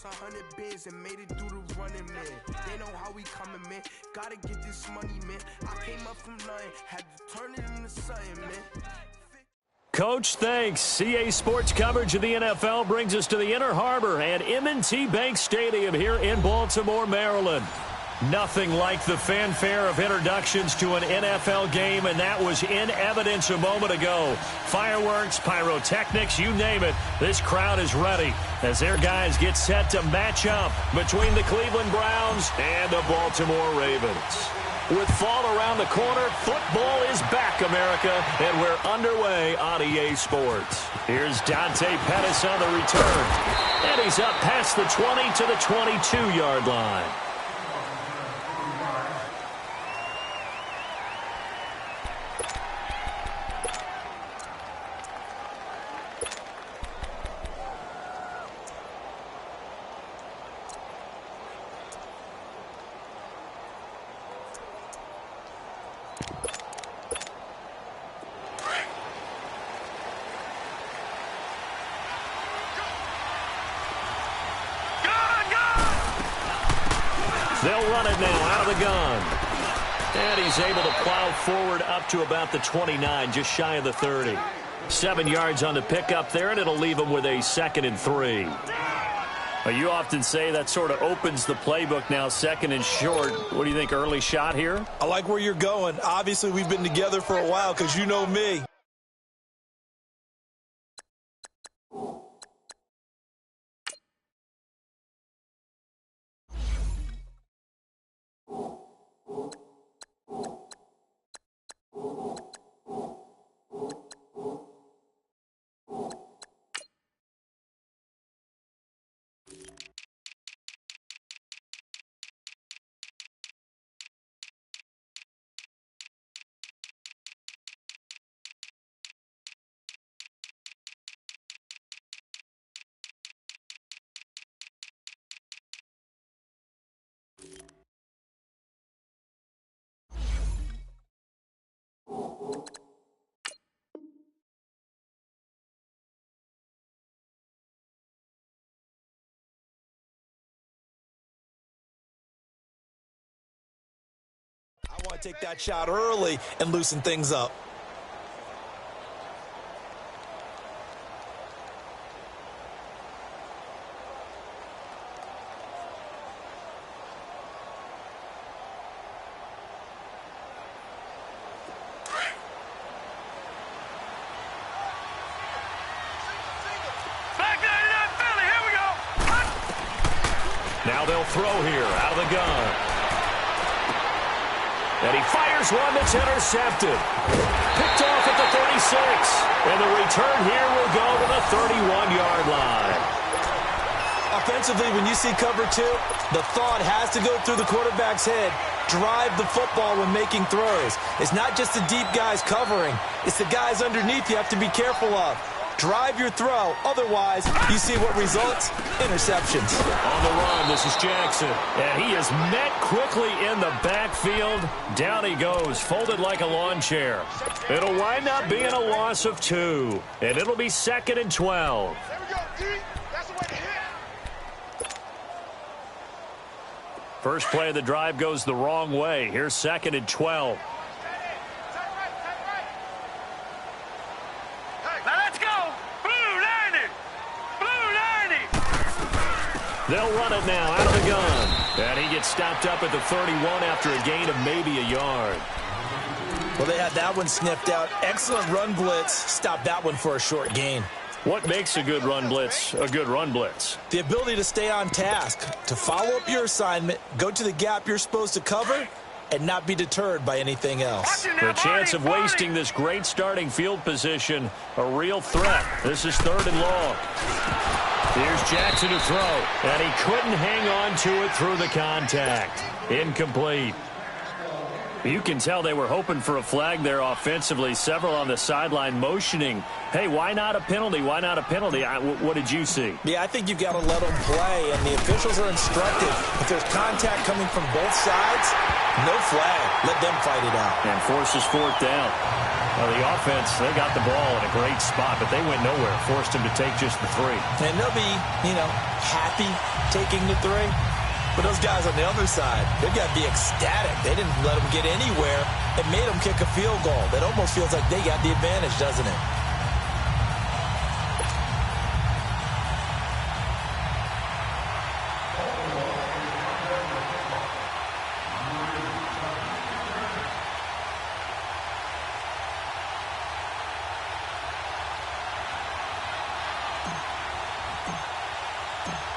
100 bins and made it through the running, man. They know how we coming, man. Gotta get this money, man. I came up from nothing, had to turn it into something, man. Coach, thanks. CA Sports coverage of the NFL brings us to the Inner Harbor and M&T Bank Stadium here in Baltimore, Maryland. Nothing like the fanfare of introductions to an NFL game, and that was in evidence a moment ago. Fireworks, pyrotechnics, you name it. This crowd is ready as their guys get set to match up between the Cleveland Browns and the Baltimore Ravens. With fall around the corner, football is back, America, and we're underway on EA Sports. Here's Dante Pettis on the return, and he's up past the 20 to the 22-yard line. They'll run it now out of the gun. And he's able to plow forward up to about the 29, just shy of the 30. 7 yards on the pickup there, and it'll leave him with a 2nd and 3. You often say that sort of opens the playbook now, 2nd and short. What do you think, early shot here? I like where you're going. Obviously, we've been together for a while because you know me. I want to take that shot early and loosen things up. Now they'll throw here out of the gun. And he fires one that's intercepted. Picked off at the 36. And the return here will go to the 31-yard line. Offensively, when you see cover 2, the thought has to go through the quarterback's head. Drive the football when making throws. It's not just the deep guys covering. It's the guys underneath you have to be careful of. Drive your throw. Otherwise, you see what results? Interceptions. On the run, this is Jackson. And he is met quickly in the backfield. Down he goes, folded like a lawn chair. It'll wind up being a loss of 2. And it'll be 2nd and 12. There we go, D. That's the way to hit. First play of the drive goes the wrong way. Here's 2nd and 12. They'll run it now out of the gun. And he gets stopped up at the 31 after a gain of maybe a yard. Well, they had that one sniffed out. Excellent run blitz. Stopped that one for a short gain. What makes a good run blitz a good run blitz? The ability to stay on task, to follow up your assignment, go to the gap you're supposed to cover, and not be deterred by anything else. The chance of wasting this great starting field position, a real threat. This is 3rd and long. Here's Jackson to throw, and he couldn't hang on to it through the contact. Incomplete. You can tell they were hoping for a flag there offensively. Several on the sideline motioning, hey, why not a penalty? Why not a penalty? What did you see? Yeah, I think you've got to let them play, and the officials are instructed. If there's contact coming from both sides, no flag. Let them fight it out. And forces 4th down. Well, the offense, they got the ball in a great spot, but they went nowhere. Forced him to take just the 3. And they'll be, happy taking the 3. But those guys on the other side, they've got to be ecstatic. They didn't let them get anywhere. It made them kick a field goal. That almost feels like they got the advantage, doesn't it?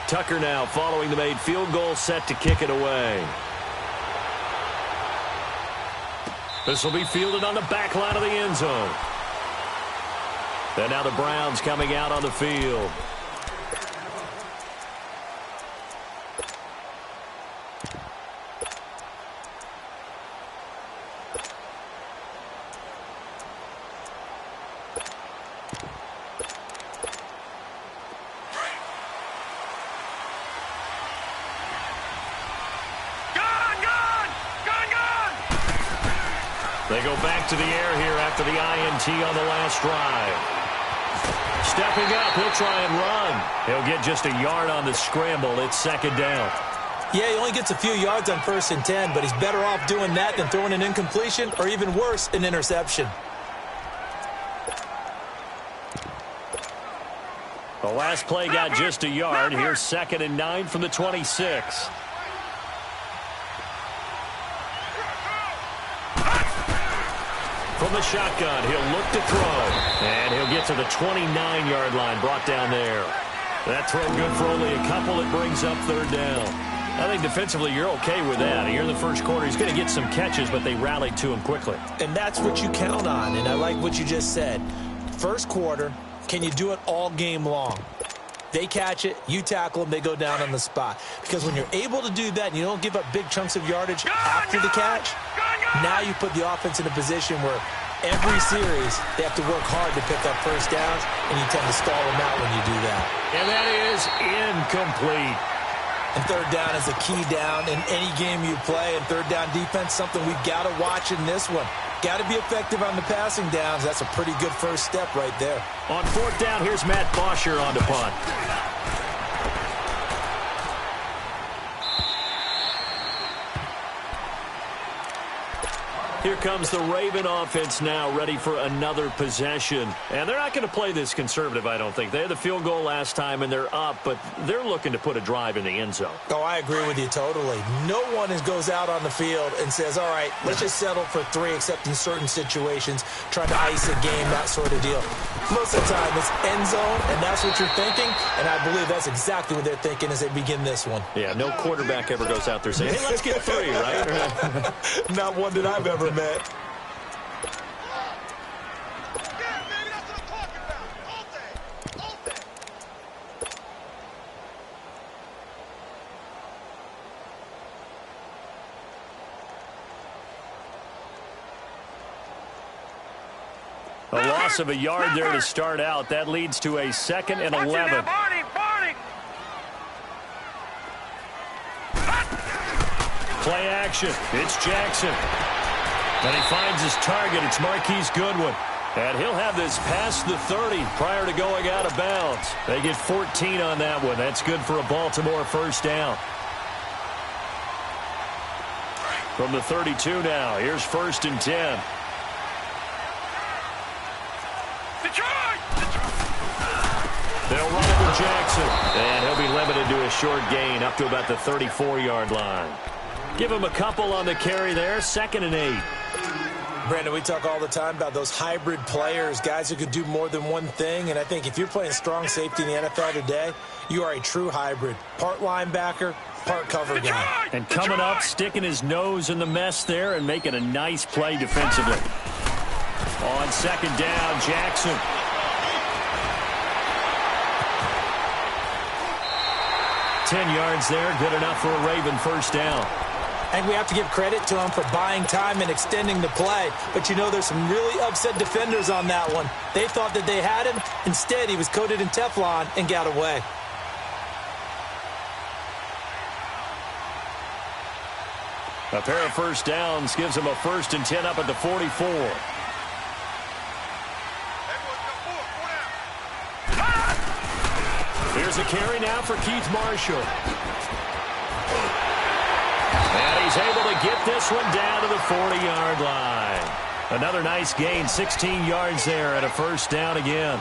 Tucker now following the made field goal, set to kick it away. This will be fielded on the back line of the end zone. And now the Browns coming out on the field. They go back to the air here after the INT on the last drive. Stepping up, he'll try and run. He'll get just a yard on the scramble. It's second down. Yeah, he only gets a few yards on 1st and 10, but he's better off doing that than throwing an incompletion or even worse, an interception. The last play got just a yard. Here's 2nd and 9 from the 26. From the shotgun, he'll look to throw. And he'll get to the 29-yard line, brought down there. That throw good for only a couple. It brings up 3rd down. I think defensively you're okay with that. Here in the first quarter, he's going to get some catches, but they rallied to him quickly. And that's what you count on, and I like what you just said. First quarter, can you do it all game long? They catch it, you tackle them, they go down on the spot. Because when you're able to do that and you don't give up big chunks of yardage after the catch, now you put the offense in a position where every series they have to work hard to pick up first downs, and you tend to stall them out when you do that. And that is incomplete. And 3rd down is a key down in any game you play. And 3rd down defense, something we've got to watch in this one. Got to be effective on the passing downs. That's a pretty good first step right there. On 4th down, here's Matt Bosher on the punt. Here comes the Raven offense now, ready for another possession. And they're not going to play this conservative, I don't think. They had the field goal last time, and they're up, but they're looking to put a drive in the end zone. Oh, I agree with you totally. No one goes out on the field and says, all right, let's just settle for 3, except in certain situations, trying to ice a game, that sort of deal. Most of the time, it's end zone, and that's what you're thinking, and I believe that's exactly what they're thinking as they begin this one. Yeah, no quarterback ever goes out there saying, hey, let's get 3, right? Not one that I've ever met. A loss of a yard there to start out. That leads to a 2nd and 11. Play action. It's Jackson. And he finds his target. It's Marquise Goodwin. And he'll have this past the 30 prior to going out of bounds. They get 14 on that one. That's good for a Baltimore first down. From the 32 now, here's 1st and 10. They'll run it with Jackson. And he'll be limited to a short gain up to about the 34-yard line. Give him a couple on the carry there. 2nd and 8. Brandon, we talk all the time about those hybrid players, guys who could do more than one thing. And I think if you're playing strong safety in the NFL today, you are a true hybrid. Part linebacker, part cover guy. And coming up, sticking his nose in the mess there and making a nice play defensively. On 2nd down, Jackson. Ten yards there, good enough for a Raven first down. And we have to give credit to him for buying time and extending the play. But, you know, there's some really upset defenders on that one. They thought that they had him. Instead, he was coated in Teflon and got away. A pair of first downs gives him a 1st and 10 up at the 44. Here's a carry now for Keith Marshall. And he's able to get this one down to the 40-yard line. Another nice gain, 16 yards there, and a first down again.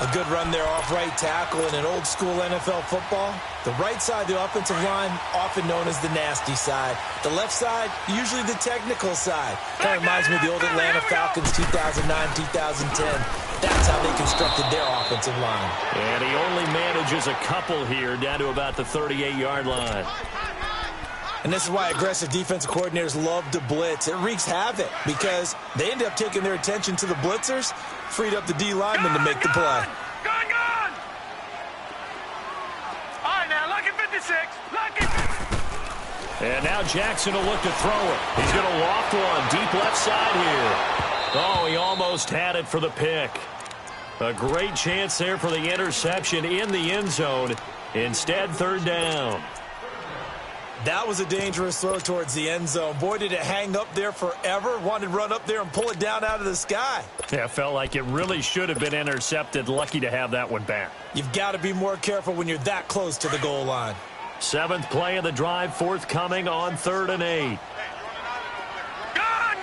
A good run there off right tackle in an old-school NFL football. The right side of the offensive line, often known as the nasty side. The left side, usually the technical side. Kind of reminds me of the old Atlanta Falcons 2009-2010. That's how they constructed their offensive line. And he only manages a couple here, down to about the 38-yard line. And this is why aggressive defensive coordinators love to blitz. It wreaks havoc because they end up taking their attention to the blitzers, freed up the D lineman to make the play. Gone! All right, now, lucky 56. Lucky 56. And now Jackson will look to throw it. He's going to loft one deep left side here. Oh, he almost had it for the pick. A great chance there for the interception in the end zone. Instead, third down. That was a dangerous throw towards the end zone. Boy, did it hang up there forever. Wanted to run up there and pull it down out of the sky. Yeah, felt like it really should have been intercepted. Lucky to have that one back. You've got to be more careful when you're that close to the goal line. 7th play of the drive, forthcoming on 3rd and 8. Gone!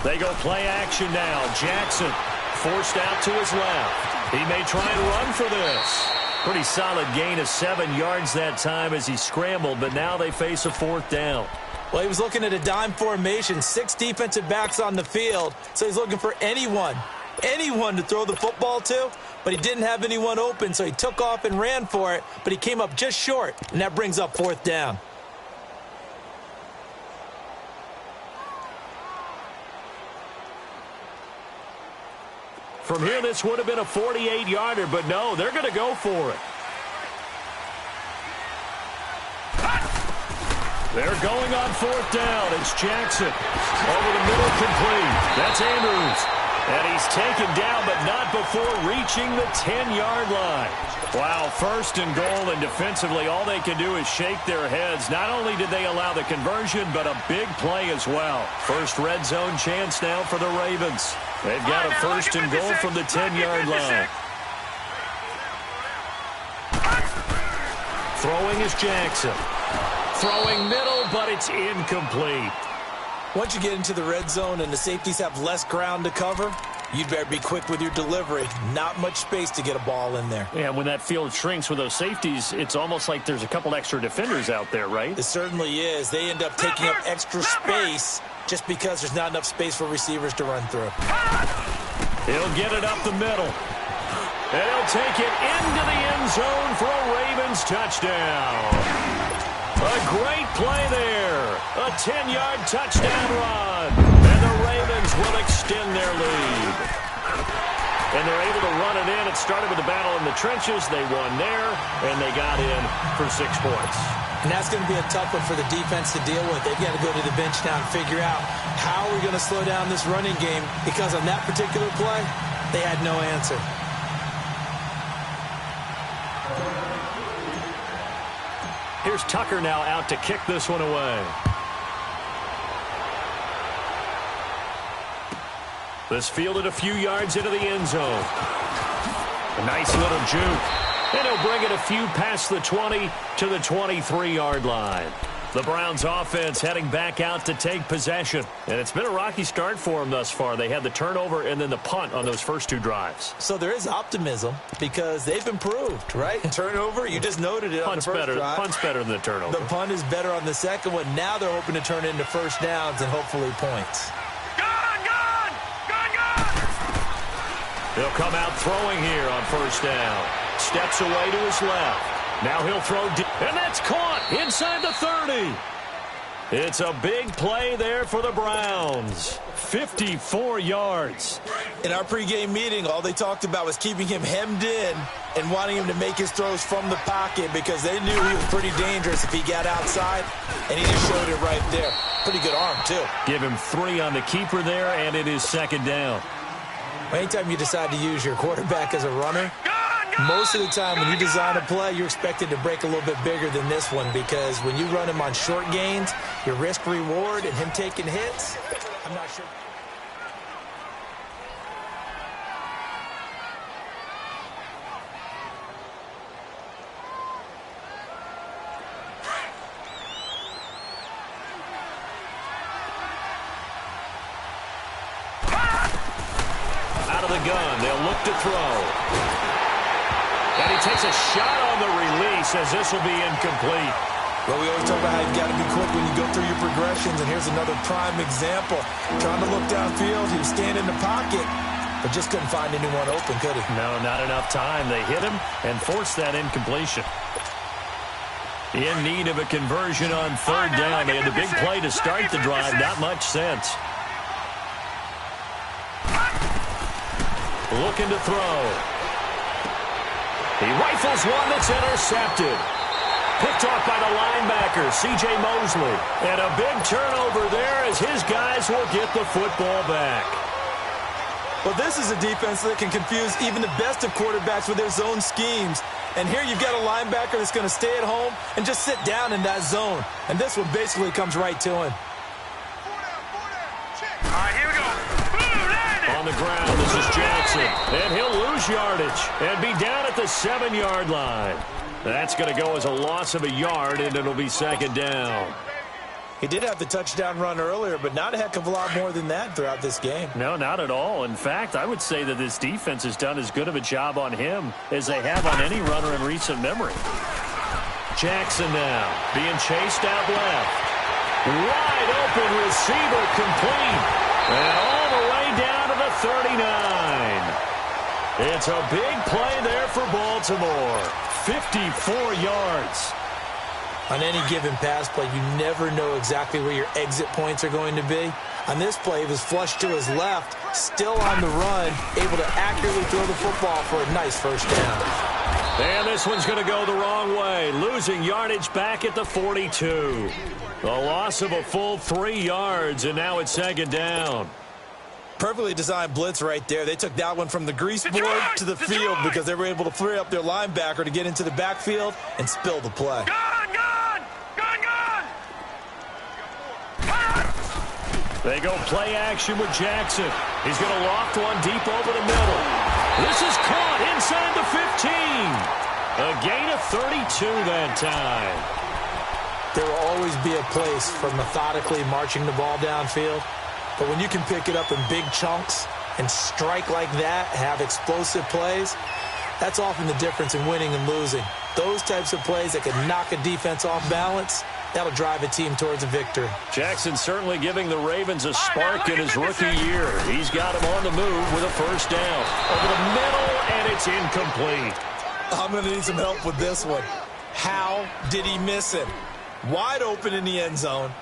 They go play action now. Jackson forced out to his left. He may try and run for this. Pretty solid gain of 7 yards that time as he scrambled, but now they face a 4th down. Well, he was looking at a dime formation, 6 defensive backs on the field, so he's looking for anyone to throw the football to, but he didn't have anyone open, so he took off and ran for it, but he came up just short, and that brings up 4th down. From here, this would have been a 48-yarder, but no, they're going to go for it. They're going on 4th down. It's Jackson. Over the middle, complete. That's Andrews. And he's taken down, but not before reaching the 10-yard line. Wow, 1st and goal, and defensively, all they can do is shake their heads. Not only did they allow the conversion, but a big play as well. First red zone chance now for the Ravens. They've got a 1st and goal from the 10-yard line. Throwing is Jackson. Throwing middle, but it's incomplete. Once you get into the red zone and the safeties have less ground to cover, you'd better be quick with your delivery. Not much space to get a ball in there. Yeah, when that field shrinks with those safeties, it's almost like there's a couple extra defenders out there, right? It certainly is. They end up taking up extra space just because there's not enough space for receivers to run through. He'll get it up the middle. And he'll take it into the end zone for a Ravens touchdown. A great play there. A 10-yard touchdown run. And the Ravens will extend their lead. And they're able to run it in. It started with a battle in the trenches. They won there, and they got in for 6 points. And that's going to be a tough one for the defense to deal with. They've got to go to the bench now and figure out how we're going to slow down this running game, because on that particular play, they had no answer. Here's Tucker now out to kick this one away. This fielded a few yards into the end zone. A nice little juke. And he'll bring it a few past the 20 to the 23-yard line. The Browns offense heading back out to take possession. And it's been a rocky start for them thus far. They had the turnover and then the punt on those first 2 drives. So there is optimism because they've improved, right? Turnover, you just noted it on the first drive. Punt's better than the turnover. The punt is better on the second one. Now they're hoping to turn into first downs and hopefully points. Gone! He'll come out throwing here on first down. Steps away to his left. Now he'll throw deep, and that's caught inside the 30. It's a big play there for the Browns. 54 yards. In our pregame meeting, all they talked about was keeping him hemmed in and wanting him to make his throws from the pocket because they knew he was pretty dangerous if he got outside, and he just showed it right there. Pretty good arm, too. Give him 3 on the keeper there, and it is 2nd down. Anytime you decide to use your quarterback as a runner, most of the time when you design a play, you're expected to break a little bit bigger than this one because when you run him on short gains, your risk-reward and him taking hits, I'm not sure. gun. They'll look to throw. And he takes a shot on the release as this will be incomplete. Well, we always talk about how you've got to be quick when you go through your progressions, and here's another prime example. Trying to look downfield, he was standing in the pocket, but just couldn't find anyone open, could he? No, not enough time. They hit him and forced that incompletion. In need of a conversion on third down. They had the big play to start the drive. Not much sense. Looking to throw. He rifles one that's intercepted. Picked off by the linebacker, C.J. Mosley. And a big turnover there as his guys will get the football back. Well, this is a defense that can confuse even the best of quarterbacks with their zone schemes. And here you've got a linebacker that's going to stay at home and just sit down in that zone. And this one basically comes right to him. All right, here we go. Boom, on the ground, this is Jackson. And he'll lose yardage and be down at the 7-yard line. That's going to go as a loss of a yard, and it'll be second down. He did have the touchdown run earlier, but not a heck of a lot more than that throughout this game. No, not at all. In fact, I would say that this defense has done as good of a job on him as they have on any runner in recent memory. Jackson now being chased out left. Wide open receiver complete. And all the way down to the 39. It's a big play there for Baltimore. 54 yards. On any given pass play, you never know exactly where your exit points are going to be. On this play, he was flushed to his left, still on the run, able to accurately throw the football for a nice first down. And this one's going to go the wrong way, losing yardage back at the 42. A loss of a full 3 yards, and now it's second down. Perfectly designed blitz right there. They took that one from the grease board to the field because they were able to free up their linebacker to get into the backfield and spill the play. They go play action with Jackson. He's going to loft one deep over the middle. This is caught inside the 15. A gain of 32 that time. There will always be a place for methodically marching the ball downfield. But when you can pick it up in big chunks and strike like that, have explosive plays, that's often the difference in winning and losing. Those types of plays that can knock a defense off balance, that'll drive a team towards a victory. Jackson certainly giving the Ravens a spark in his rookie year. He's got him on the move with a first down. Over the middle, and it's incomplete. I'm going to need some help with this one. How did he miss it? Wide open in the end zone.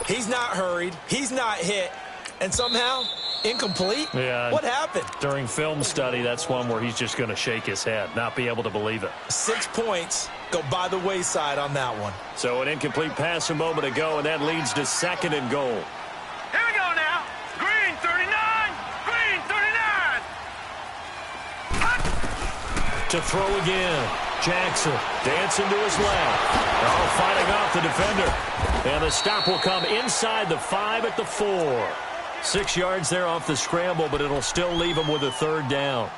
He's not hurried. He's not hit. And somehow, incomplete? Yeah. What happened? During film study, that's one where he's just going to shake his head, not be able to believe it. 6 points go by the wayside on that one. So an incomplete pass a moment ago, and that leads to second and goal. Here we go now. Green 39. Green 39. To throw again. Jackson dancing to his left. Oh, fighting off the defender. And the stop will come inside the 5 at the 4. 6 yards there off the scramble, but it'll still leave him with a third down.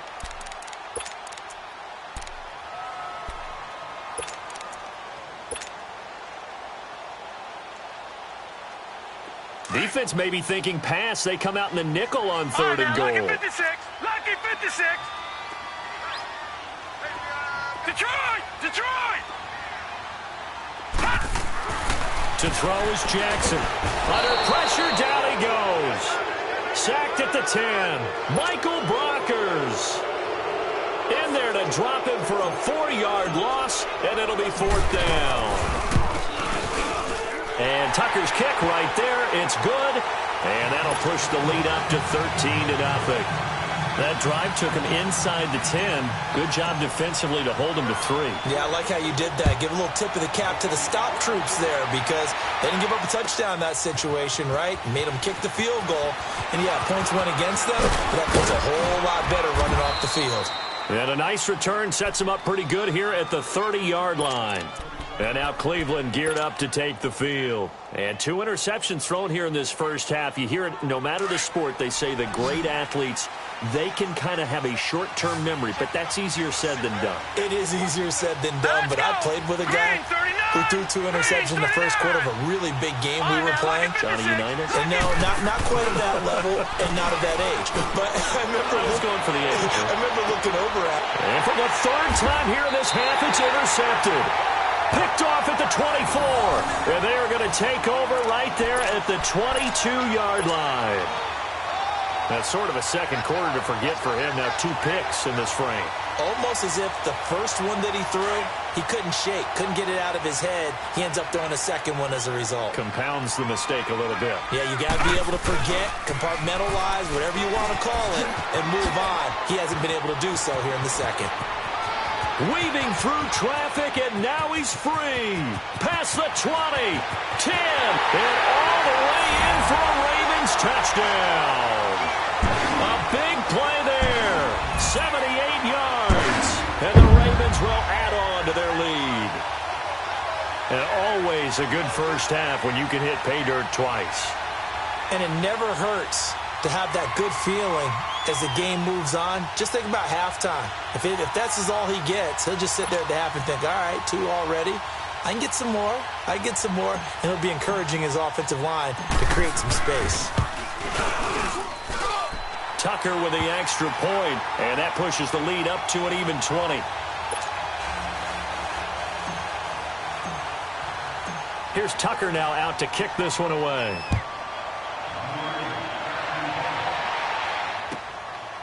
Defense may be thinking pass. They come out in the nickel on third and goal. Lucky 56. Lucky 56. Detroit! Detroit! To throw is Jackson. Under pressure, down he goes. Sacked at the 10. Michael Brockers. In there to drop him for a 4-yard loss, and it'll be fourth down. And Tucker's kick right there. It's good. And that'll push the lead up to 13-0. That drive took him inside the 10. Good job defensively to hold him to 3. Yeah, I like how you did that. Give a little tip of the cap to the stop troops there because they didn't give up a touchdown in that situation, right? Made them kick the field goal. And, yeah, points went against them, but that feels a whole lot better running off the field. And a nice return sets him up pretty good here at the 30-yard line. And now Cleveland geared up to take the field. And 2 interceptions thrown here in this first half. You hear it, no matter the sport, they say the great athletes, they can kind of have a short-term memory, but that's easier said than done. It is easier said than done, but I played with a guy who threw 2 interceptions in the first quarter of a really big game we were playing. Johnny Unitas? And no, not quite at that level and not at that age. But I remember going for the age. I remember looking over at him. And for the 3rd time here in this half, it's intercepted. Picked off at the 24. And they are going to take over right there at the 22-yard line. That's sort of a second quarter to forget for him. Now 2 picks in this frame. Almost as if the first one that he threw, he couldn't shake, couldn't get it out of his head. He ends up throwing a second one as a result. Compounds the mistake a little bit. Yeah, you got to be able to forget, compartmentalize, whatever you want to call it, and move on. He hasn't been able to do so here in the second. Weaving through traffic, and now he's free. Past the 20, 10, and all the way in for a Ravens touchdown. A big play there, 78 yards, and the Ravens will add on to their lead. And always a good first half when you can hit pay dirt twice. And it never hurts to have that good feeling as the game moves on. Just think about halftime. If that's all he gets, he'll just sit there at the half and think, all right, 2 already. I can get some more. I can get some more. And he'll be encouraging his offensive line to create some space. Tucker with the extra point, and that pushes the lead up to an even 20. Here's Tucker now out to kick this one away.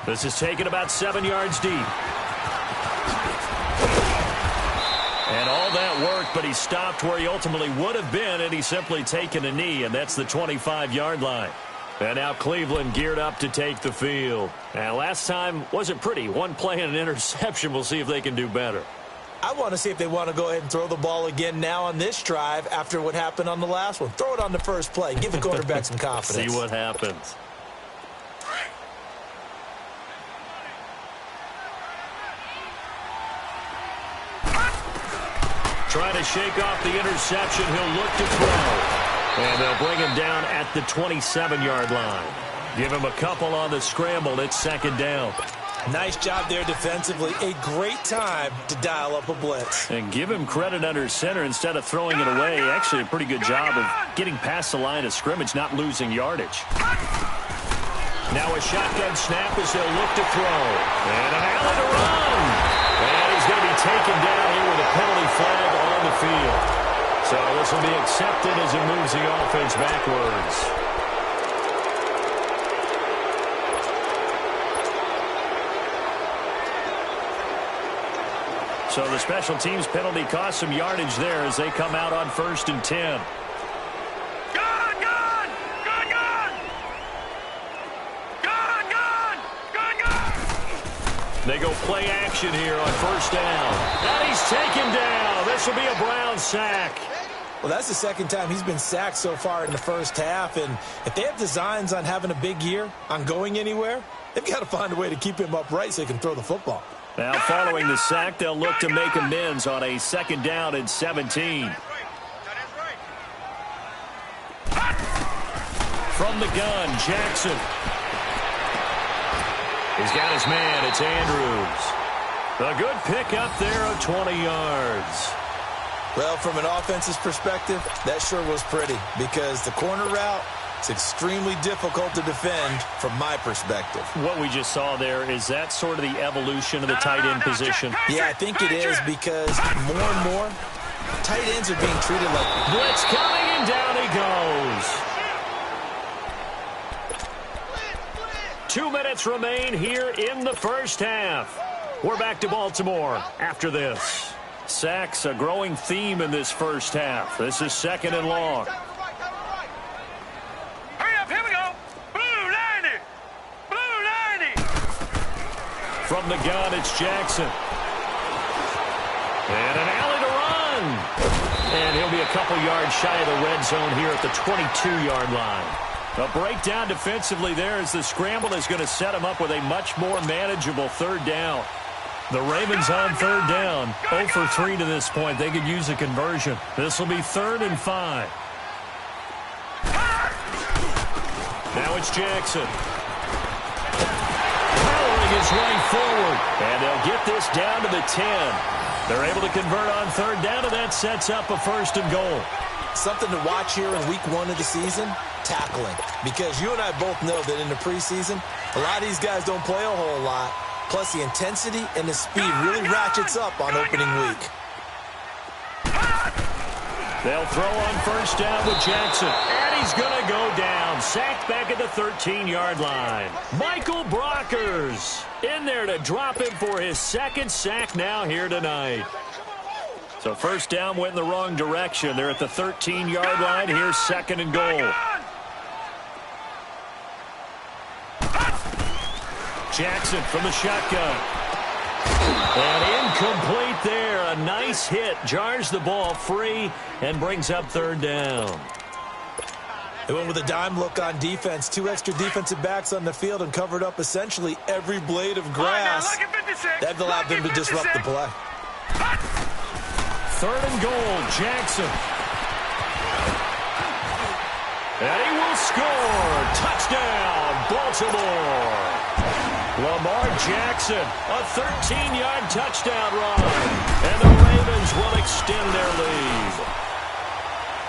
This is taken about 7 yards deep. And all that work, but he stopped where he ultimately would have been, and he's simply taken a knee, and that's the 25-yard line. And now Cleveland geared up to take the field. And last time wasn't pretty. 1 play and an interception. We'll see if they can do better. I want to see if they want to go ahead and throw the ball again now on this drive after what happened on the last one. Throw it on the first play. Give the quarterback some confidence. See what happens. Trying to shake off the interception. He'll look to throw. And they'll bring him down at the 27-yard line. Give him a couple on the scramble. It's 2nd down. Nice job there defensively. A great time to dial up a blitz. And give him credit under center instead of throwing it away. Actually, a pretty good job of getting past the line of scrimmage, not losing yardage. Now a shotgun snap as they'll look to throw. And an alley to run. And he's going to be taken down here with a penalty flag on the field. So this will be accepted as it moves the offense backwards. So the special teams penalty cost some yardage there as they come out on 1st and 10. They go play action here on 1st down. And he's taken down. This will be a Brown sack. Well, that's the 2nd time he's been sacked so far in the first half. And if they have designs on having a big year, on going anywhere, they've got to find a way to keep him upright so he can throw the football. Now following the sack, they'll look to make amends on a 2nd down and 17. From the gun, Jackson. He's got his man. It's Andrews. A good pick up there of 20 yards. Well, from an offense's perspective, that sure was pretty because the corner route is extremely difficult to defend from my perspective. What we just saw there, is that sort of the evolution of the tight end position? Yeah, I think it is because more and more, tight ends are being treated like... Blitz coming and down he goes. 2 minutes remain here in the first half. We're back to Baltimore after this. Sacks, a growing theme in this first half. This is 2nd and long. Hurry up, here we go. Blue 90. Blue 90. From the gun, it's Jackson. And an alley to run. And he'll be a couple yards shy of the red zone here at the 22-yard line. A breakdown defensively there as the scramble is going to set him up with a much more manageable 3rd down. The Ravens on third down. 0 for 3 to this point. They could use a conversion. This will be 3rd and 5. Now it's Jackson. Powering his way forward. And they'll get this down to the 10. They're able to convert on third down, and that sets up a 1st and goal. Something to watch here in week 1 of the season, tackling. Because you and I both know that in the preseason, a lot of these guys don't play a whole lot. Plus, the intensity and the speed really ratchets up on opening week. They'll throw on 1st down with Jackson. And he's going to go down. Sacked back at the 13-yard line. Michael Brockers in there to drop him for his 2nd sack now here tonight. So 1st down went in the wrong direction. They're at the 13-yard line. Here's 2nd and goal. Jackson from the shotgun. And incomplete there. A nice hit. Jars the ball free and brings up 3rd down. They went with a dime look on defense. 2 extra defensive backs on the field and covered up essentially every blade of grass. That allowed them to disrupt the play. 3rd and goal. Jackson. And he will score. Touchdown, Baltimore. Lamar Jackson, a 13-yard touchdown run. And the Ravens will extend their lead.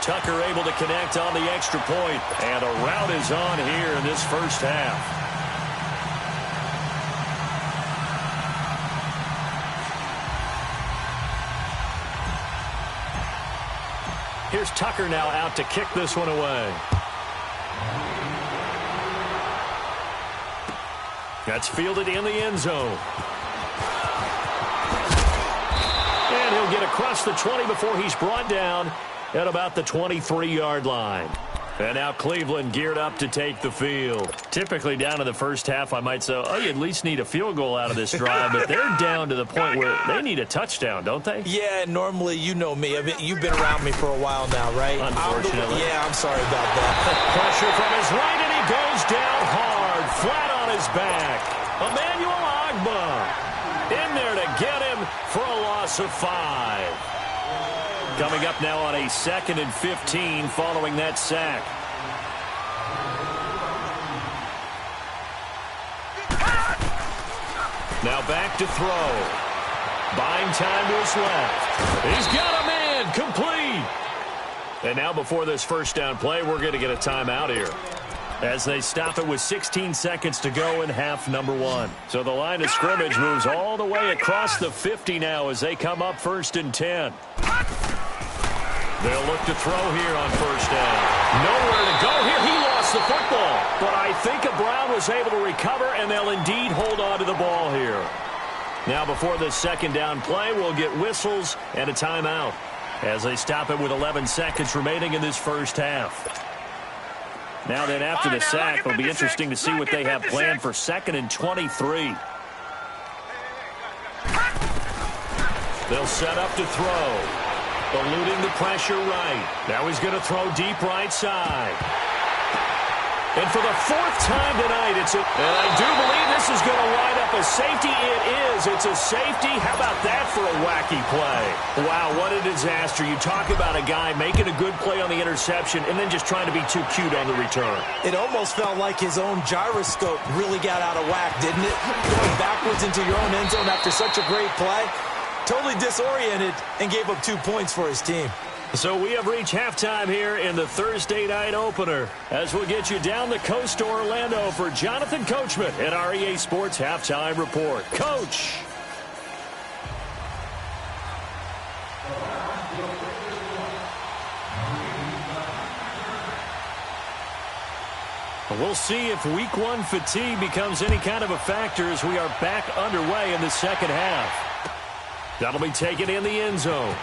Tucker able to connect on the extra point. And a rout is on here in this 1st half. Here's Tucker now out to kick this one away. That's fielded in the end zone. And he'll get across the 20 before he's brought down at about the 23-yard line. And now Cleveland geared up to take the field. Typically down in the 1st half, I might say, oh, you at least need a field goal out of this drive. But they're down to the point where they need a touchdown, don't they? Yeah, normally, you know me. I mean, you've been around me for a while now, right? Unfortunately. I'm sorry about that. Pressure from his right, and he goes down hard, flat on his back. Emmanuel Ogbah in there to get him for a loss of 5. Coming up now on a 2nd and 15 following that sack. Now back to throw. Buying time to his left. He's got a man complete. And now before this 1st down play, we're going to get a timeout here, as they stop it with 16 seconds to go in half number 1. So the line of scrimmage moves all the way across the 50 now as they come up 1st and 10. They'll look to throw here on 1st down. Nowhere to go here. He lost the football. But I think Brown was able to recover, and they'll indeed hold on to the ball here. Now before the 2nd down play, we'll get whistles and a timeout as they stop it with 11 seconds remaining in this 1st half. Now then, after the sack, it'll be interesting to see what they have planned for 2nd and 23. They'll set up to throw. Eluding the pressure right. Now he's going to throw deep right side. And for the 4th time tonight, and I do believe this is going to wind up a safety. It is. It's a safety. How about that for a wacky play? Wow, what a disaster. You talk about a guy making a good play on the interception and then just trying to be too cute on the return. It almost felt like his own gyroscope really got out of whack, didn't it? Going backwards into your own end zone after such a great play. Totally disoriented and gave up 2 points for his team. So we have reached halftime here in the Thursday night opener, as we'll get you down the coast to Orlando for Jonathan Coachman at our EA Sports Halftime Report. Coach. We'll see if week 1 fatigue becomes any kind of a factor as we are back underway in the 2nd half. That'll be taken in the end zone.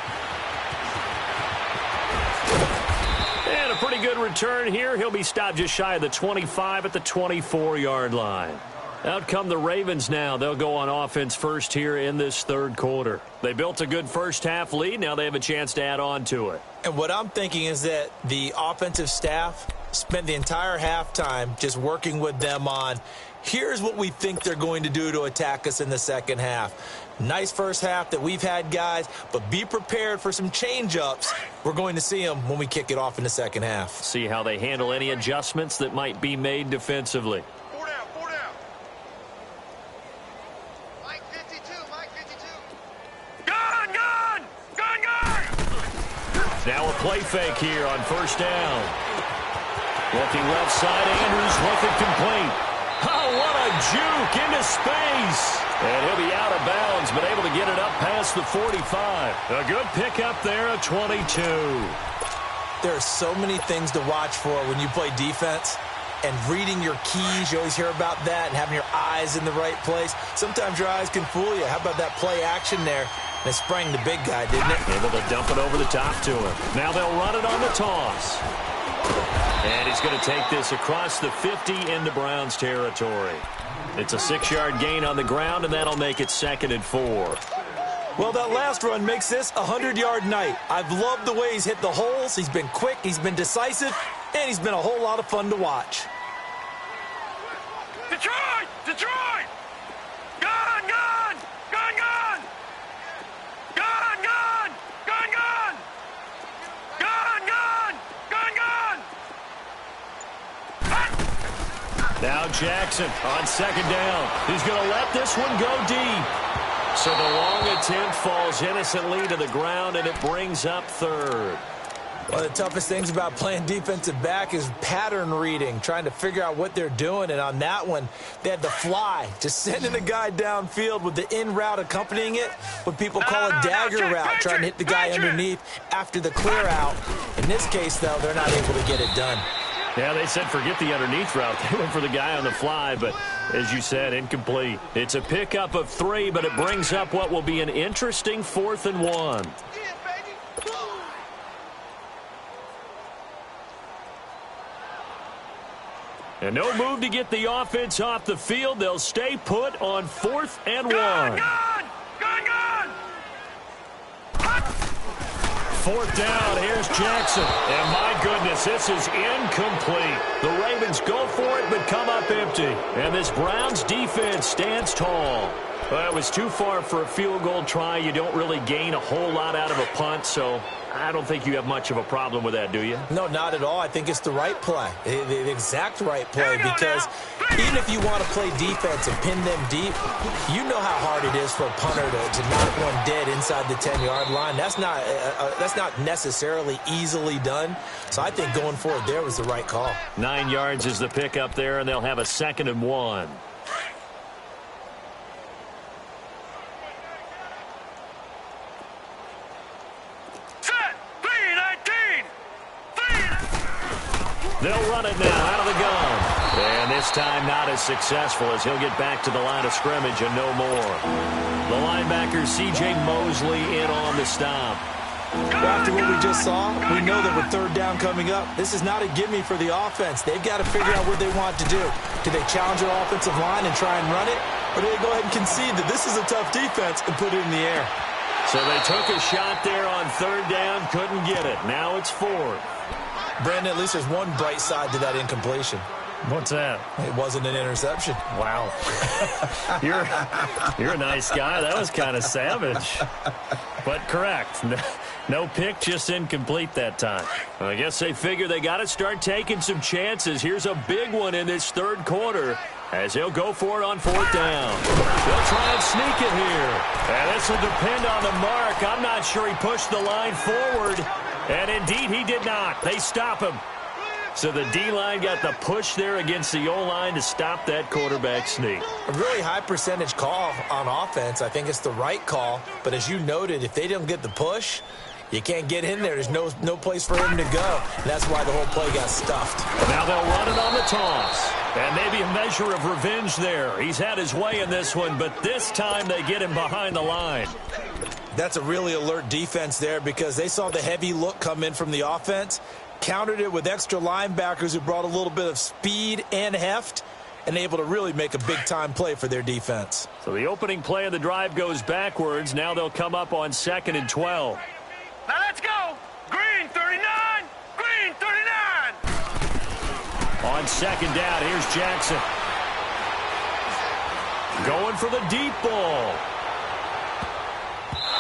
And a pretty good return here. He'll be stopped just shy of the 25 at the 24-yard line. Out come the Ravens now. They'll go on offense first here in this 3rd quarter. They built a good 1st half lead. Now they have a chance to add on to it. And what I'm thinking is that the offensive staff spent the entire halftime just working with them on, here's what we think they're going to do to attack us in the second half. Nice first half that we've had, guys, but be prepared for some change-ups. We're going to see them when we kick it off in the second half. See how they handle any adjustments that might be made defensively. Four down, four down. Mike 52, Mike 52. Gun, gun, gun, gun. Now a play fake here on first down. Looking left side, Andrews with it complete. Oh, what a juke into space. And he'll be out of bounds, but able to get it up past the 45. A good pickup there, a 22. There are so many things to watch for when you play defense. And reading your keys, you always hear about that, and having your eyes in the right place. Sometimes your eyes can fool you. How about that play action there? And it sprang the big guy, didn't it? Able to dump it over the top to him. Now they'll run it on the toss. And he's going to take this across the 50 into Browns territory. It's a 6-yard gain on the ground, and that'll make it 2nd and 4. Well, that last run makes this a 100-yard night. I've loved the way he's hit the holes. He's been quick, he's been decisive, and he's been a whole lot of fun to watch. Detroit! Detroit! Gun, gun! Gun, gun! Gun, gun! Gun, gun! Gun, gun! Gun, gun! Now Jackson on 2nd down. He's going to let this one go deep. So the long attempt falls innocently to the ground, and it brings up 3rd. One of the toughest things about playing defensive back is pattern reading, trying to figure out what they're doing. And on that one, they had to fly, just sending a guy downfield with the in route accompanying it, what people call a dagger route, trying to hit the guy underneath after the clear out. In this case, though, they're not able to get it done. Yeah, they said forget the underneath route. They went for the guy on the fly, but as you said, incomplete. It's a pickup of 3, but it brings up what will be an interesting 4th and 1. And no move to get the offense off the field. They'll stay put on 4th and 1. Gun, gun! Gun, gun! 4th down, here's Jackson. And my goodness, this is incomplete. The Ravens go for it, but come up empty. And this Browns defense stands tall. Well, it was too far for a field goal try. You don't really gain a whole lot out of a punt, so I don't think you have much of a problem with that, do you? No, not at all. I think it's the right play, the exact right play, because even if you want to play defense and pin them deep, you know how hard it is for a punter to knock one dead inside the 10-yard line. That's not necessarily easily done. So I think going for it there was the right call. 9 yards is the pickup there, and they'll have a 2nd and 1. They'll run it now out of the gun. And this time not as successful as he'll get back to the line of scrimmage and no more. The linebacker C.J. Mosley in on the stop. Well, after what we just saw, we know that with 3rd down coming up, this is not a gimme for the offense. They've got to figure out what they want to do. Do they challenge their offensive line and try and run it? Or do they go ahead and concede that this is a tough defense and put it in the air? So they took a shot there on 3rd down, couldn't get it. Now it's 4th. Brandon, at least there's one bright side to that incompletion. What's that? It wasn't an interception. Wow. You're a nice guy. That was kind of savage. But correct. No pick, just incomplete that time. I guess they figure they got to start taking some chances. Here's a big one in this 3rd quarter as he'll go for it on 4th down. They'll try and sneak it here. And this will depend on the mark. I'm not sure he pushed the line forward. And indeed, he did not. They stop him. So the D-line got the push there against the O-line to stop that quarterback sneak. A really high percentage call on offense. I think it's the right call. But as you noted, if they don't get the push, you can't get in there. There's no place for him to go. And that's why the whole play got stuffed. Now they'll run it on the toss. And maybe a measure of revenge there. He's had his way in this one, but this time they get him behind the line. That's a really alert defense there because they saw the heavy look come in from the offense, countered it with extra linebackers who brought a little bit of speed and heft, and able to really make a big-time play for their defense. So the opening play of the drive goes backwards. Now they'll come up on 2nd and 12. Now let's go. Green 39. Green 39. On second down, here's Jackson. Going for the deep ball.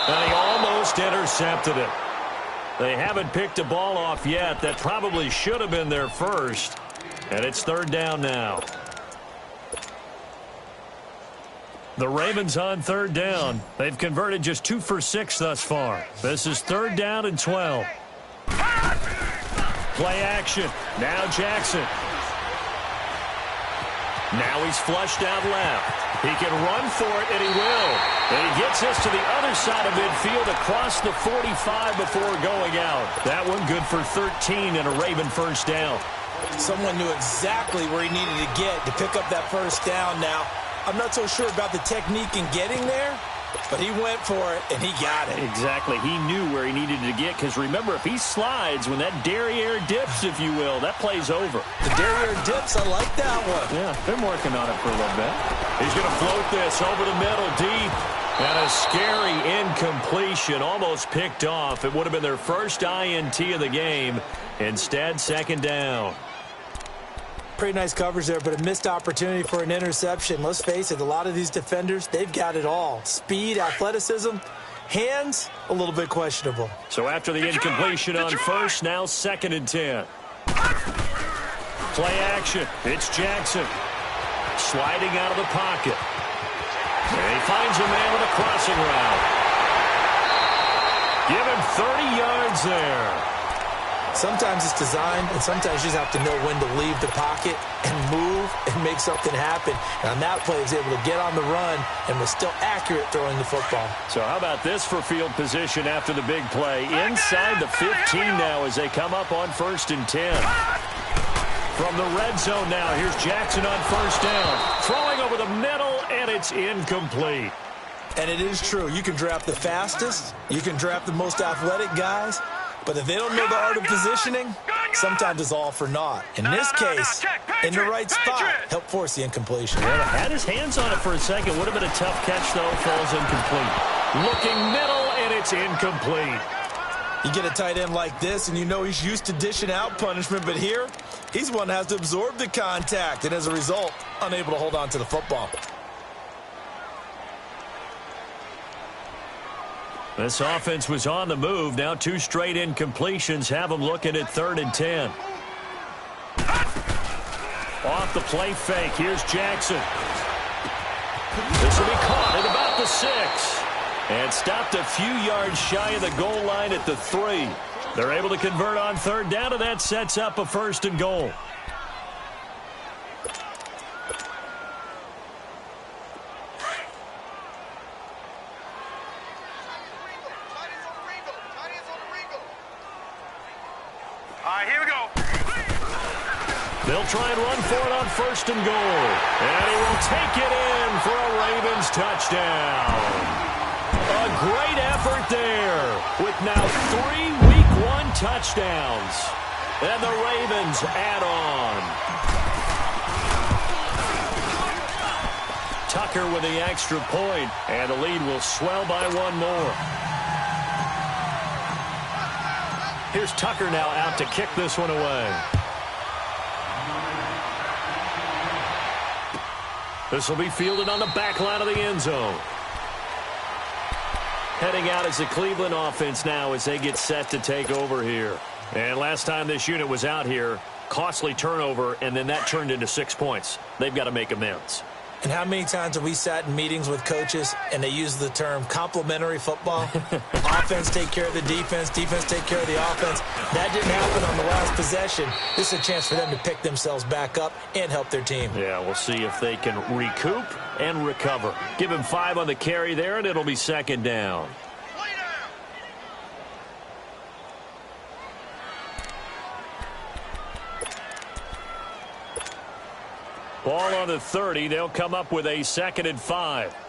And he almost intercepted it. They haven't picked a ball off yet. That probably should have been their first. And it's third down now. The Ravens on third down. They've converted just 2 for 6 thus far. This is third down and 12. Play action. Now Jackson. Now he's flushed out left. He can run for it, and he will. And he gets us to the other side of midfield across the 45 before going out. That one good for 13 and a Raven first down. Someone knew exactly where he needed to get to pick up that first down now. I'm not so sure about the technique in getting there, but he went for it, and he got it. Exactly. He knew where he needed to get, because remember, if he slides, when that derriere dips, if you will, that play's over. The derriere dips, I like that one. Yeah, been working on it for a little bit. He's going to float this over the middle deep. And a scary incompletion, almost picked off. It would have been their first INT of the game. Instead, second down. Pretty nice coverage there, but a missed opportunity for an interception. Let's face it, a lot of these defenders, they've got it all. Speed, athleticism, hands, a little bit questionable. So after the incompletion on first, now second and 10. Play action. It's Jackson. Sliding out of the pocket. And he finds a man with a crossing route. Give him 30 yards there. Sometimes it's designed, and sometimes you just have to know when to leave the pocket and move and make something happen. And on that play, he was able to get on the run and was still accurate throwing the football. So how about this for field position after the big play? Inside the 15 now as they come up on first and 10. From the red zone now, here's Jackson on first down. Throwing over the middle, and it's incomplete. And it is true. You can draft the fastest. You can draft the most athletic guys. But if they don't know the art of positioning, sometimes it's all for naught. In this case, in the right spot, help force the incompletion. Well, had his hands on it for a second. Would have been a tough catch, though. Falls incomplete. Looking middle, and it's incomplete. You get a tight end like this, and you know he's used to dishing out punishment. But here, he's one that has to absorb the contact, and as a result, unable to hold on to the football. This offense was on the move. Now 2 straight incompletions have them looking at third and 10. Off the play fake. Here's Jackson. This will be caught at about the 6. And stopped a few yards shy of the goal line at the 3. They're able to convert on third down, and that sets up a first and goal. Here we go. They'll try and run for it on first and goal. And he will take it in for a Ravens touchdown. A great effort there with now 3 Week 1 touchdowns. And the Ravens add on. Tucker with the extra point, and the lead will swell by 1 more. Here's Tucker now out to kick this one away. This will be fielded on the back line of the end zone. Heading out is the Cleveland offense now as they get set to take over here. And last time this unit was out here, costly turnover, and then that turned into 6 points. They've got to make amends. And how many times have we sat in meetings with coaches and they use the term complementary football? Offense take care of the defense, defense take care of the offense. That didn't happen on the last possession. This is a chance for them to pick themselves back up and help their team. Yeah, we'll see if they can recoup and recover. Give him 5 on the carry there, and it'll be second down. Ball on the 30. They'll come up with a second and 5. 3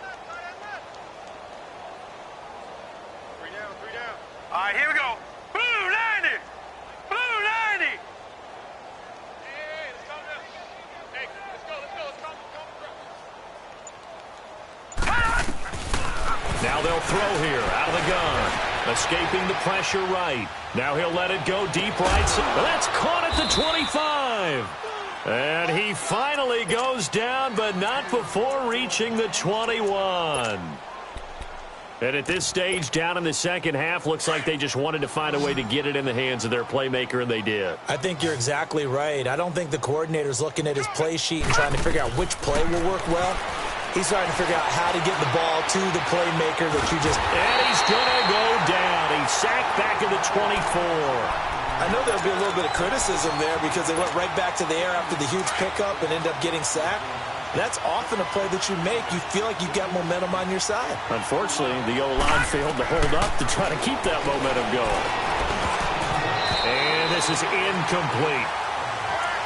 down, 3 down. All right, here we go. Blue 90. Blue 90. Hey, let's calm down. Hey, let's go. Let's calm. Now they'll throw here out of the gun. Escaping the pressure right. Now he'll let it go deep right. That's caught at the 25. And he finally goes down, but not before reaching the 21. And at this stage, down in the second half, looks like they just wanted to find a way to get it in the hands of their playmaker, and they did. I think you're exactly right. I don't think the coordinator's looking at his play sheet and trying to figure out which play will work well. He's trying to figure out how to get the ball to the playmaker that you just... And he's going to go down. He's sacked back at the 24. I know there'll be a little bit of criticism there because they went right back to the air after the huge pickup and ended up getting sacked. That's often a play that you make. You feel like you've got momentum on your side. Unfortunately, the O-line failed to hold up to try to keep that momentum going. And this is incomplete.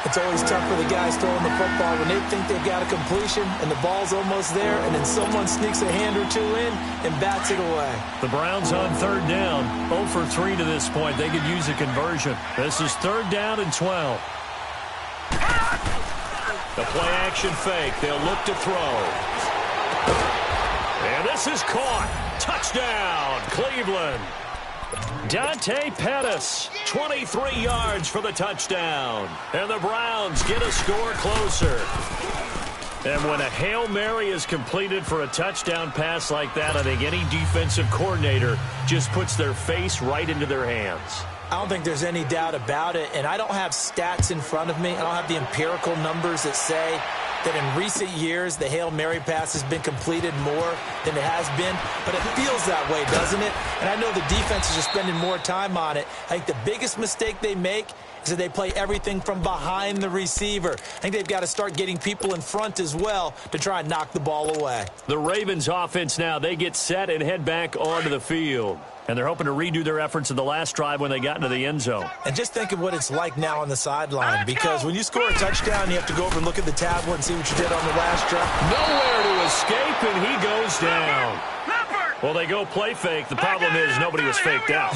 It's always tough for the guys throwing the football when they think they've got a completion and the ball's almost there, and then someone sneaks a hand or two in and bats it away. The Browns on third down, 0 for 3 to this point. They could use a conversion. This is third down and 12. The play action fake. They'll look to throw. And this is caught. Touchdown, Cleveland. Dante Pettis, 23 yards for the touchdown. And the Browns get a score closer. And when a Hail Mary is completed for a touchdown pass like that, I think any defensive coordinator just puts their face right into their hands. I don't think there's any doubt about it, and I don't have stats in front of me. I don't have the empirical numbers that say that in recent years the Hail Mary pass has been completed more than it has been, but it feels that way, doesn't it? And I know the defenses are spending more time on it. I think the biggest mistake they make is that they play everything from behind the receiver. I think they've got to start getting people in front as well to try and knock the ball away. The Ravens offense now, they get set and head back onto the field. And they're hoping to redo their efforts in the last drive when they got into the end zone. And just think of what it's like now on the sideline, because when you score a touchdown, you have to go over and look at the tablet and see what you did on the last drive. Nowhere to escape, and he goes down. Well, they go play fake. The problem is nobody was faked out.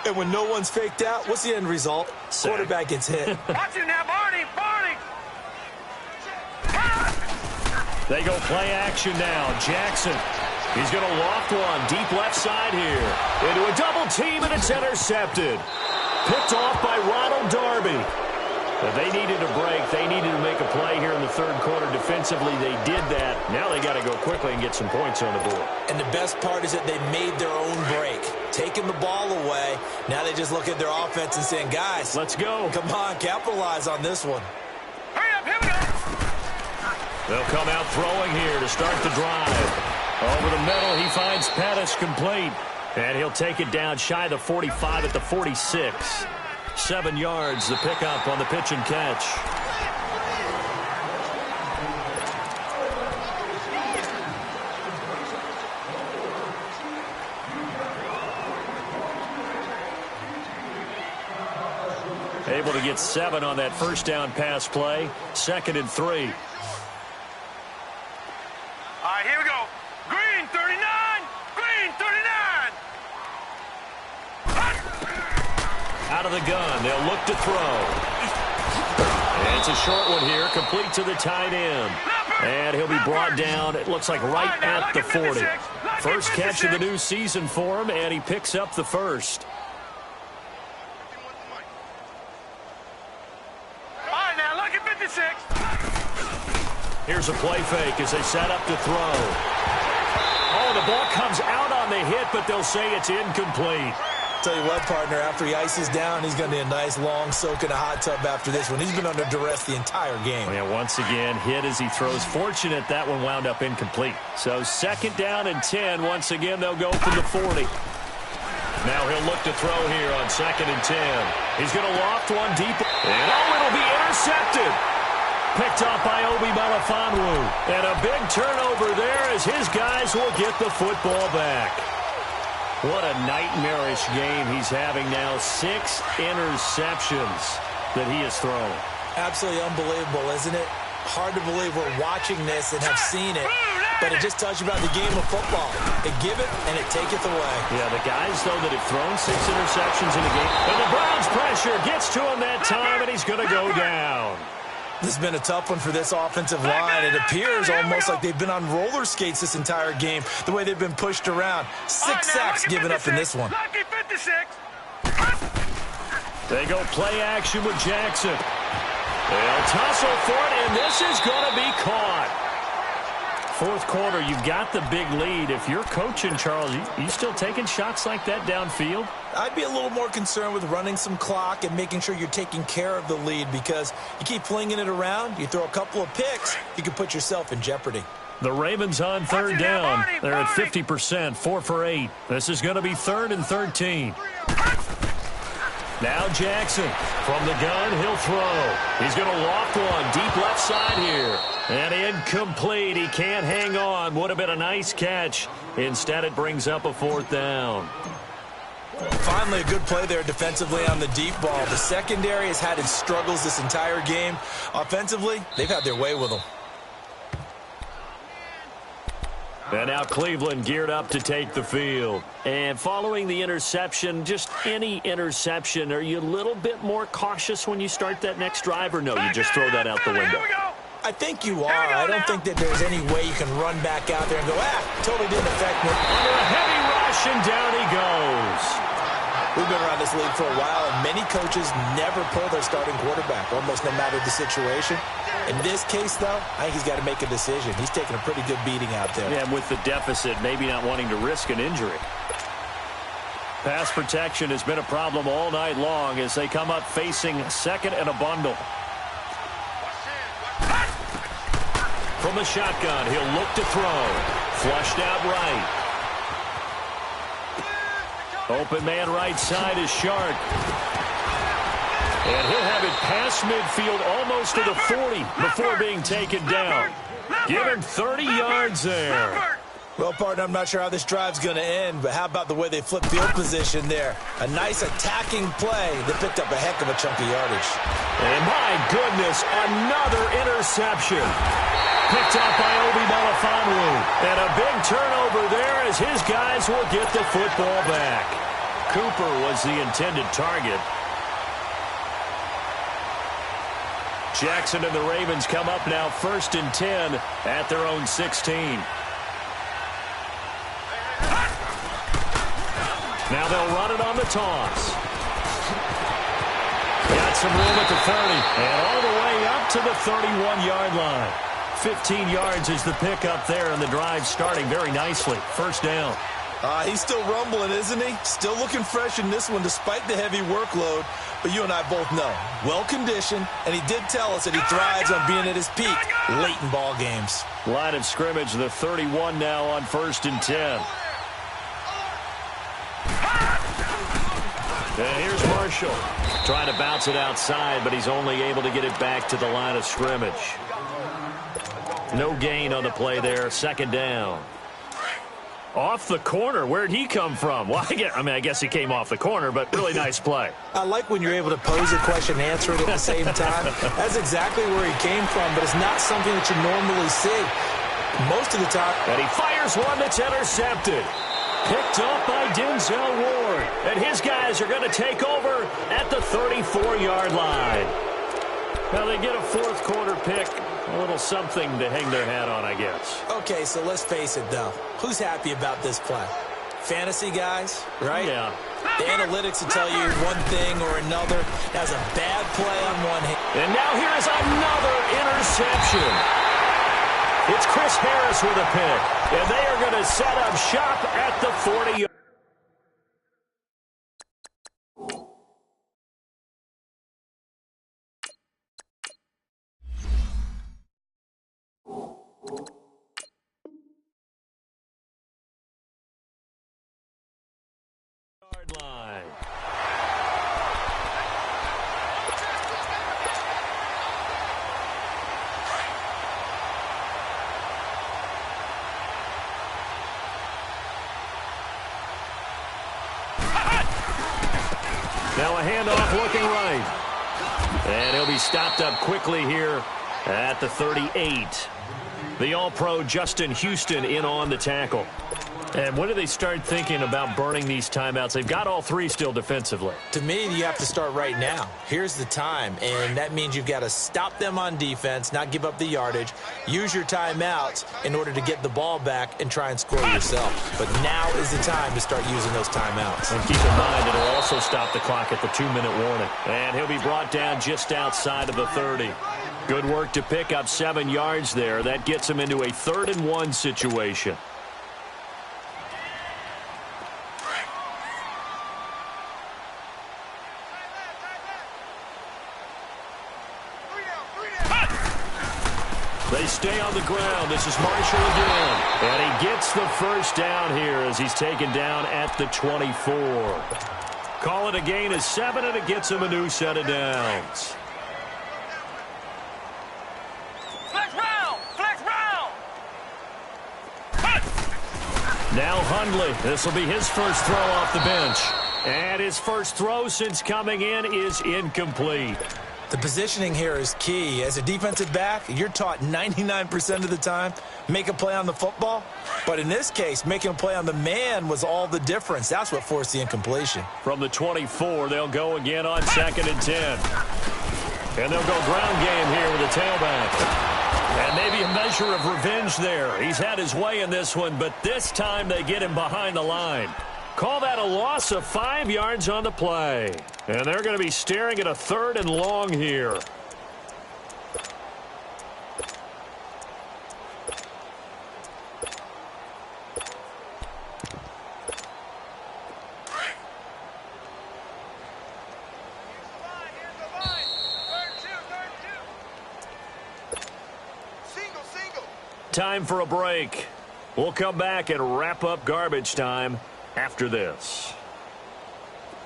And when no one's faked out, what's the end result? Sack. Quarterback gets hit. Watch it now, Barney! They go play action now. Jackson. He's going to loft one deep left side here. Into a double team, and it's intercepted. Picked off by Ronald Darby. But they needed a break. They needed to make a play here in the third quarter. Defensively, they did that. Now they got to go quickly and get some points on the board. And the best part is that they made their own break. Taking the ball away. Now they just look at their offense and saying, guys, let's go. Come on, capitalize on this one. Hurry up, here we go. They'll come out throwing here to start the drive. Over the middle, he finds Pettis complete. And he'll take it down shy of the 45 at the 46. 7 yards, the pickup on the pitch and catch. Able to get 7 on that first down pass play. 2nd and 3. All right, here we go. Green 39. Green 39. Out of the gun, they'll look to throw. And it's a short one here, complete to the tight end. And he'll be brought down, it looks like right at the 40. First catch of the new season for him, and he picks up the first. All right, now look at 56. Here's a play fake as they set up to throw. Oh, the ball comes out on the hit, but they'll say it's incomplete. Tell you what, partner, after he ices down, he's going to need a nice long soak in a hot tub after this one. He's been under duress the entire game. Yeah, once again, hit as he throws. Fortunate that one wound up incomplete. So 2nd down and 10. Once again, they'll go from the 40. Now he'll look to throw here on 2nd and 10. He's going to loft one deep. And it'll be intercepted. Picked off by Obi Melifonwu. And a big turnover there as his guys will get the football back. What a nightmarish game he's having now. 6 interceptions that he has thrown. Absolutely unbelievable, isn't it? Hard to believe we're watching this and have seen it, but it just tells you about the game of football. It give it, and it taketh away. Yeah, the guys, though, that have thrown 6 interceptions in a game. And the Browns pressure gets to him that time, and he's going to go down. This has been a tough one for this offensive line. It appears almost like they've been on roller skates this entire game, the way they've been pushed around. 6 sacks given up in this one. Lucky 56. They go play action with Jackson. They'll tussle for it, and this is going to be caught. Fourth quarter, you've got the big lead. If you're coaching, Charles, you still taking shots like that downfield? I'd be a little more concerned with running some clock and making sure you're taking care of the lead, because you keep flinging it around, you throw a couple of picks, you can put yourself in jeopardy. The Ravens on third down. They're at 50%, 4 for 8. This is going to be 3rd and 13. Now Jackson from the gun, he'll throw. He's going to loft one deep left side here. And incomplete. He can't hang on. Would have been a nice catch. Instead, it brings up a 4th down. Finally, a good play there defensively on the deep ball. The secondary has had its struggles this entire game. Offensively, they've had their way with them. And now Cleveland geared up to take the field. And following the interception, just any interception, are you a little bit more cautious when you start that next drive, or no, you just throw that out the window? I think you are. I don't think that there's any way you can run back out there and go, totally didn't affect me. Under a heavy rush, and down he goes. We've been around this league for a while, and many coaches never pull their starting quarterback, almost no matter the situation. In this case, though, I think he's got to make a decision. He's taking a pretty good beating out there. Yeah, with the deficit, maybe not wanting to risk an injury. Pass protection has been a problem all night long as they come up facing 2nd and a bundle. From the shotgun, he'll look to throw. Flushed out right. Open man right side is Shark. And he'll have it past midfield almost to the 40 before being taken down. Give him 30 yards there. Well, partner, I'm not sure how this drive's going to end, but how about the way they flip field position there? A nice attacking play that picked up a heck of a chunk of yardage. And my goodness, another interception. Picked up by Obi Melifonwu. And a big turnover there as his guys will get the football back. Cooper was the intended target. Jackson and the Ravens come up now 1st and 10 at their own 16. Now they'll run it on the toss. Got some room at the 30 and all the way up to the 31-yard line. 15 yards is the pickup there, and the drive starting very nicely. 1st down. He's still rumbling, isn't he? Still looking fresh in this one despite the heavy workload. But you and I both know, well-conditioned, and he did tell us that he thrives on being at his peak late in ball games. Line of scrimmage, the 31 now on 1st and 10. And here's Marshall. Trying to bounce it outside, but he's only able to get it back to the line of scrimmage. No gain on the play there. 2nd down. Off the corner. Where'd he come from? Well, I guess he came off the corner, but really nice play. I like when you're able to pose a question and answer it at the same time. That's exactly where he came from, but it's not something that you normally see most of the time. And he fires one that's intercepted. Picked up by Denzel Ward. And his guys are going to take over at the 34-yard line. Now they get a 4th quarter pick. A little something to hang their hat on, I guess. Okay, so let's face it, though. Who's happy about this play? Fantasy guys, right? Yeah. The analytics will tell you one thing or another. That was a bad play on one hand. And now here is another interception. It's Chris Harris with a pick. And they are going to set up shop at the 40. Line. Now a handoff looking right. And he'll be stopped up quickly here at the 38. The All-Pro Justin Houston in on the tackle. And when do they start thinking about burning these timeouts? They've got all three still defensively. To me, you have to start right now. Here's the time, and that means you've got to stop them on defense, not give up the yardage, use your timeouts in order to get the ball back and try and score yourself. But now is the time to start using those timeouts. And keep in mind, it'll also stop the clock at the 2-minute warning. And he'll be brought down just outside of the 30. Good work to pick up 7 yards there. That gets him into a 3rd-and-1 situation. They stay on the ground. This is Marshall again. And he gets the first down here as he's taken down at the 24. Call it a gain of 7, and it gets him a new set of downs. Flex round! Flex round! Now Hundley. This will be his first throw off the bench. And his first throw since coming in is incomplete. The positioning here is key. As a defensive back, you're taught 99% of the time, make a play on the football. But in this case, making a play on the man was all the difference. That's what forced the incompletion. From the 24, they'll go again on 2nd and 10. And they'll go ground game here with a tailback. And maybe a measure of revenge there. He's had his way in this one, but this time they get him behind the line. Call that a loss of 5 yards on the play. And they're going to be staring at a 3rd and long here. Time for a break. We'll come back and wrap up garbage time after this.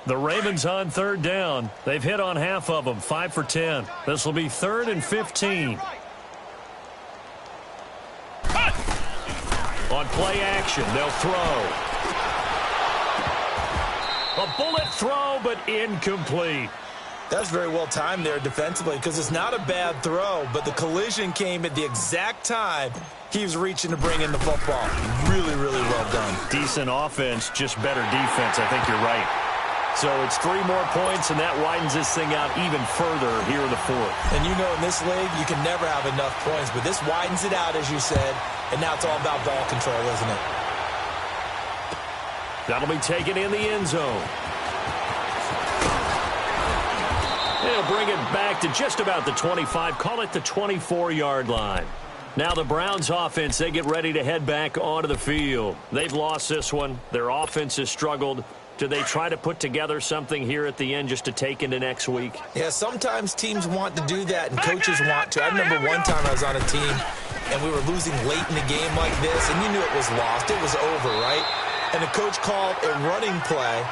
The Ravens on 3rd down. They've hit on half of them, 5 for 10. This will be 3rd and 15. On play action, they'll throw. A bullet throw, but incomplete. That's very well timed there defensively because it's not a bad throw, but the collision came at the exact time he was reaching to bring in the football. Really, really well done. Decent offense, just better defense. I think you're right. So it's 3 more points, and that widens this thing out even further here in the 4th. And you know in this league, you can never have enough points, but this widens it out, as you said, and now it's all about ball control, isn't it? That'll be taken in the end zone. They'll bring it back to just about the 25. Call it the 24-yard line. Now the Browns offense, they get ready to head back onto the field. They've lost this one. Their offense has struggled. Do they try to put together something here at the end just to take into next week? Yeah, sometimes teams want to do that and coaches want to. I remember one time I was on a team and we were losing late in the game like this, and you knew it was lost. It was over, right? And the coach called a running play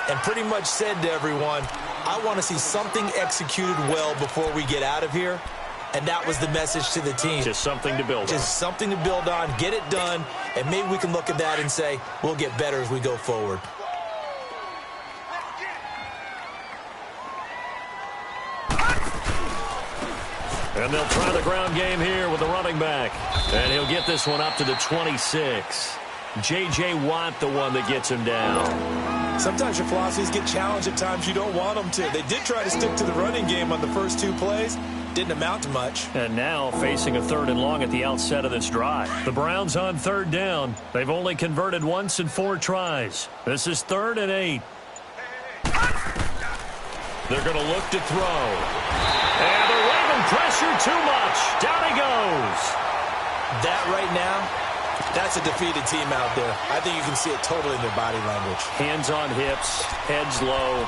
and pretty much said to everyone, I want to see something executed well before we get out of here. And that was the message to the team. Just something to build on. Just something to build on, get it done, and maybe we can look at that and say, we'll get better as we go forward. And they'll try the ground game here with the running back. And he'll get this one up to the 26. J.J. Watt, the one that gets him down. Sometimes your philosophies get challenged at times you don't want them to. They did try to stick to the running game on the first 2 plays. Didn't amount to much. And now facing a 3rd and long at the outset of this drive. The Browns on 3rd down. They've only converted once in 4 tries. This is 3rd and 8. They're going to look to throw. And they're waving pressure too much. Down he goes. That right now, that's a defeated team out there. I think you can see it totally in their body language. Hands on hips, heads low.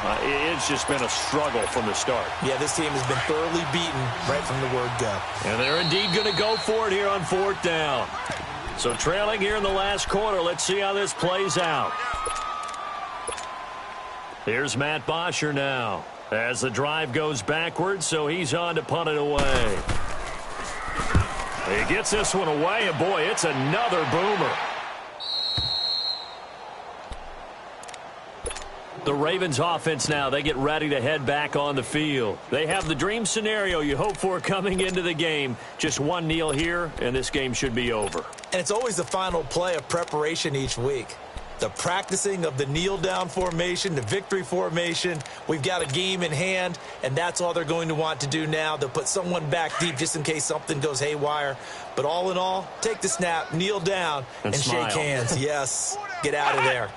It's just been a struggle from the start. Yeah, this team has been thoroughly beaten right from the word go. And they're indeed going to go for it here on 4th down. So trailing here in the last quarter. Let's see how this plays out. Here's Matt Bosher now as the drive goes backwards, so he's on to punt it away. He gets this one away, and boy, it's another boomer. The Ravens offense now, they get ready to head back on the field. They have the dream scenario you hope for coming into the game. Just one kneel here, and this game should be over. And it's always the final play of preparation each week. The practicing of the kneel-down formation, the victory formation. We've got a game in hand, and that's all they're going to want to do now. They'll put someone back deep just in case something goes haywire. But all in all, take the snap, kneel down, and shake hands. Yes, get out of there.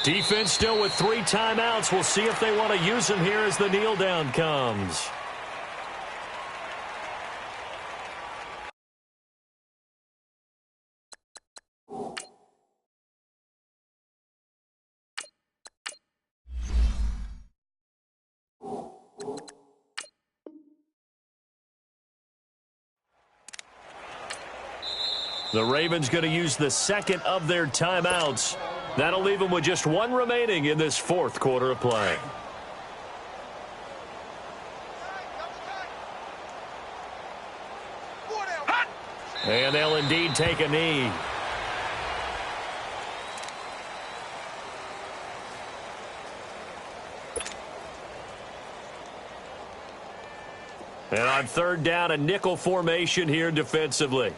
Defense still with 3 timeouts. We'll see if they want to use them here as the kneel-down comes. The Ravens going to use the second of their timeouts. That'll leave them with just 1 remaining in this 4th quarter of play. And they'll indeed take a knee. And on 3rd down, a nickel formation here defensively.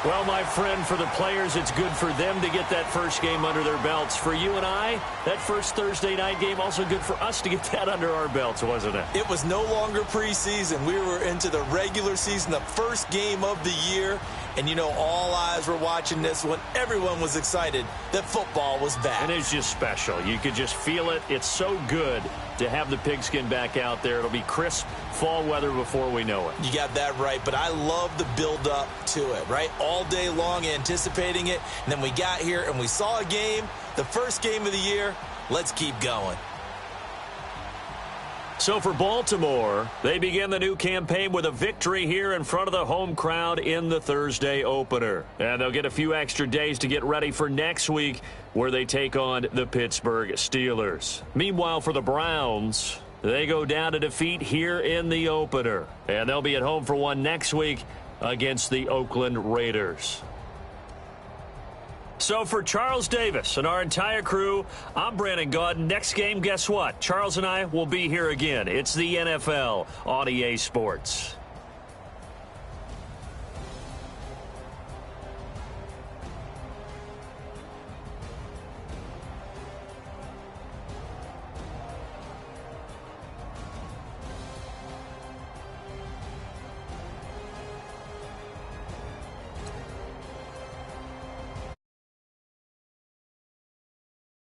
Well, my friend, for the players, it's good for them to get that first game under their belts. For you and I, that first Thursday night game, also good for us to get that under our belts, wasn't it? It was no longer preseason. We were into the regular season, the first game of the year. And, you know, all eyes were watching this when everyone was excited that football was back. And it's just special. You could just feel it. It's so good to have the pigskin back out there. It'll be crisp fall weather before we know it. You got that right, but I love the build-up to it, right? All day long anticipating it, and then we got here and we saw a game, the first game of the year. Let's keep going. So for Baltimore, they begin the new campaign with a victory here in front of the home crowd in the Thursday opener. And they'll get a few extra days to get ready for next week where they take on the Pittsburgh Steelers. Meanwhile, for the Browns, they go down to defeat here in the opener. And they'll be at home for one next week against the Oakland Raiders. So for Charles Davis and our entire crew, I'm Brandon Gaudin. Next game, guess what? Charles and I will be here again. It's the NFL on EA Sports.